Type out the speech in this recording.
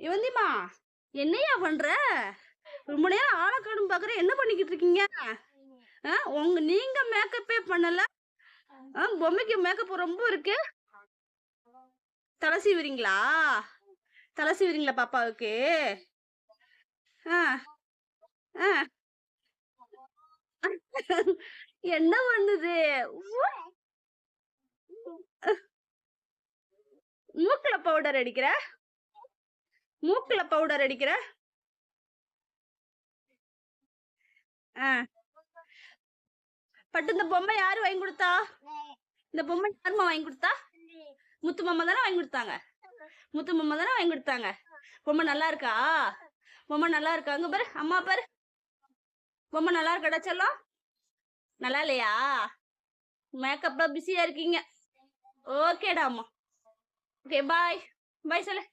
இவந்திமா, என்னையா பண்ற? ரொம்ப நேரம் ஆள காணும் பாக்குறேன். என்ன பண்ணிக்கிட்டு இருக்கீங்க? நீங்க மேக்கப்பே பண்ணல. பொம்மைக்கு மேக்கப் ரொம்ப இருக்கு. தலை சீவுறீங்களா? தலை சீவுறீங்களா பாப்பாவுக்கு? ஆ, ஆ. என்ன பண்ணுது? மூக்குல பவுடர் அடிக்கிற? மூக்குல பவுடர் அடிக்கிற? ஆ. பட்டு இந்த பொம்மை யாரு வாங்கி குடுத்தா? இந்த பொம்மை யாரும்மா வாங்கி குடுத்தா? முத்து மாமா தானே வாங்கி குடுத்தாங்க. முத்து மாமா தானே வாங்கி குடுத்தாங்க. பொம்மை நல்லா இருக்கா? பொம்மை நல்லா இருக்கா? அங்க பாரு, அம்மா பாரு. பொம்மை நல்லா இருக்காடா செல்லம்? நல்லா இல்லையா? மேக்கப்ல பிஸியா இருக்கீங்க. ஓகேடா அம்மா. Okay bye. பாய் சொல்லு.